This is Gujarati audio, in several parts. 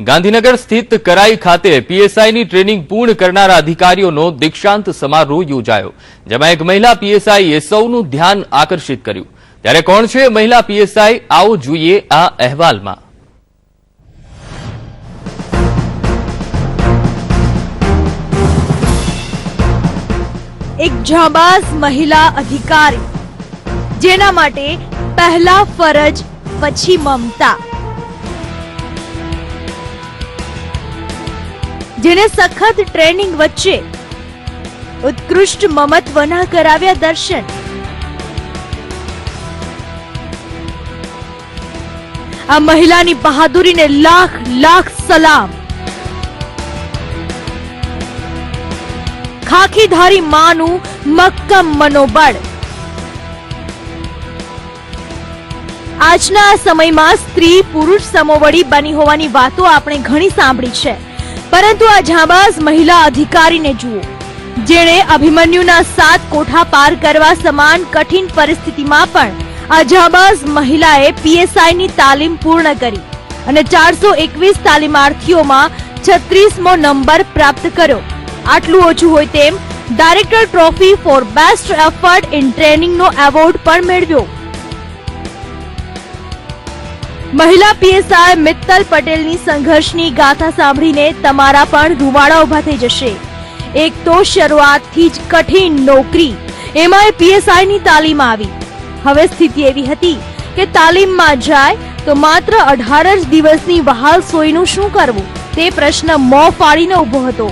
ગાંધીનગર સ્થિત કરાઈ ખાતે પીએસઆઈની ટ્રેનિંગ પૂર્ણ કરનારા અધિકારીઓનો દીક્ષાંત સમારોહ યોજાયો, જેમાં એક મહિલા પીએસઆઈએ સૌનું ધ્યાન આકર્ષિત કર્યું। ત્યારે કોણ છે મહિલા પીએસઆઈ, આવો જોઈએ આ અહેવાલમાં। એક જાંબાઝ મહિલા અધિકારી, જેના માટે પહેલા ફરજ પછી મમતા, જેને સખત ટ્રેનિંગ વચ્ચે ઉત્કૃષ્ટ મમત્વના કરાવ્યા દર્શન। આ મહિલાની બહાદુરીને લાખ લાખ સલામ। ખાખીધારી માનું મક્કમ મનોબળ। આજના સમયમાં સ્ત્રી પુરુષ સમોવડી બની હોવાની વાતો આપણે ઘણી સાંભળી છે, પરંતુ આ જાંબાઝ મહિલા અધિકારીને જુઓ, જેણે અભિમન્યુના 7 કોઠા પાર કરવા સમાન કઠિન પરિસ્થિતિમાં પણ આ જાંબાઝ મહિલાએ પીએસઆઈની તાલીમ પૂર્ણ કરી અને 421 તાલીમાર્થીઓમાં 36મો નંબર પ્રાપ્ત કર્યો। આટલું ઓછું હોય તેમ director trophy for best effort in ટ્રેનિંગનો એવોર્ડ પણ મેળવ્યો। મહિલા પીએસઆઈ મિત્તલ પટેલની સંઘર્ષની ગાથા સાંભળીને તમારા પણ રૂવાડા ઉભા થઈ જશે। એક તો શરૂઆતથી જ કઠિન નોકરી, એમાંય પીએસઆઈની તાલીમ આવી। હવે સ્થિતિ એવી હતી કે તાલીમમાં જાય તો માત્ર 18 જ દિવસની વહાલ સોયનું શું કરવું તે પ્રશ્ન મોં ફાડીને ઉભો હતો।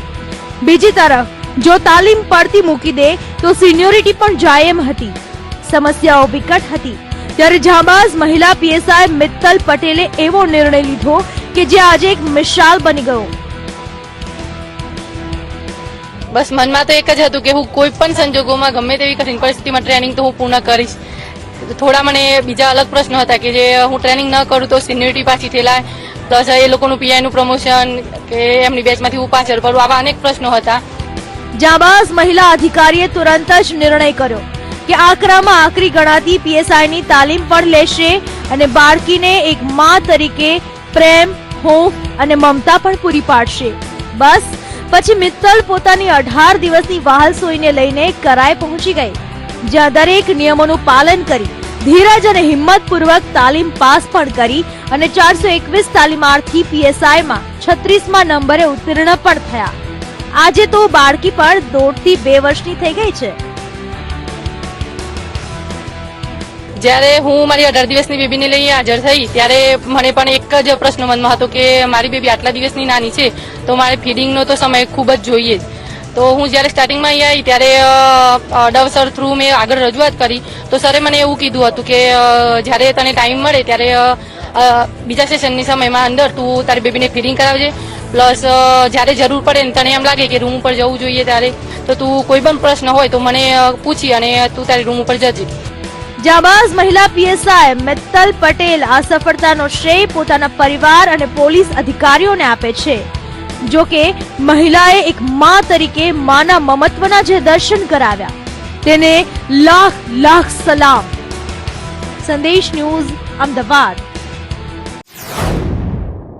બીજી તરફ જો તાલીમ પડતી મૂકી દે તો સિનિયોરિટી પણ જાય એમ હતી। સમસ્યાઓ વિકટ હતી। ત્યારે જાંબાઝ મહિલા પીએસઆઈ મિત્તલ પટેલે એવો નિર્ણય લીધો કે જે આજે એક મિસાલ બની ગયો। બસ મનમાં તો એક જ હતું કે હું કોઈ પણ સંજોગોમાં ગમે તેવી કઠિન પરિસ્થિતિમાં ટ્રેનિંગ તો હું પૂર્ણ કરીશ। થોડા મને બીજા અલગ પ્રશ્નો હતા કે જે હું ટ્રેનિંગ ન કરું તો સિનિયોરિટી પાછી ઠેલાય, પ્લસ એ લોકોનું પીઆઈનું પ્રમોશન કે એમની બેચમાંથી હું પાછળ પડું, આવા અનેક પ્રશ્નો હતા। જાંબાઝ મહિલા અધિકારીએ તુરંત જ નિર્ણય કર્યો કે આકરામાં આકરી ગણાતી પીએસઆઈની તાલીમ પણ લેશે અને બાળકીને એક માં તરીકે પ્રેમ, હૂંફ અને મમતા પણ પૂરી પાડશે। બસ પછી મિત્તલ પોતાની 18 દિવસની વહાલ સોયને લઈને કરાઈ પહોંચી ગઈ, જ્યાં દરેક નિયમોનું પાલન કરી ધીરજ અને હિંમતપૂર્વક તાલીમ પાસ પણ કરી અને 421 તાલીમાર્થી પીએસઆઈમાં 36મા નંબરે ઉત્તીર્ણ પણ થયા। આજે તો બાળકી પણ 1.5 થી 2 વર્ષની થઈ ગઈ છે। જ્યારે હું મારી 18 દિવસની બેબીને લઈ હાજર થઈ ત્યારે મને પણ એક જ પ્રશ્ન મનમાં હતો કે મારી બેબી આટલા દિવસની નાની છે તો મારે ફીડિંગનો તો સમય ખૂબ જ જોઈએ જ। તો હું જ્યારે સ્ટાર્ટિંગમાં અહીં આવી ત્યારે ડવ સર થ્રુ મેં આગળ રજૂઆત કરી તો સરે મને એવું કીધું હતું કે જ્યારે તને ટાઈમ મળે ત્યારે બીજા સેશનની સમયમાં અંદર તું તારી બેબીને ફીડિંગ કરાવજે, પ્લસ જ્યારે જરૂર પડે ને તને એમ લાગે કે રૂમ ઉપર જવું જોઈએ ત્યારે તો તું કોઈ પણ પ્રશ્ન હોય તો મને પૂછી અને તું તારી રૂમ ઉપર જજે। જાંબાઝ મહિલા પીએસઆઈ મિત્તલ પટેલ આ સફળતાનો શ્રેય પોતાના પરિવાર અને પોલીસ અધિકારીઓને આપે છે। જો કે મહિલાએ એક માં તરીકે માના મમત્વના જે દર્શન કરાવ્યા તેને લાખ લાખ સલામ। સંદેશ ન્યૂઝ, અમદાવાદ।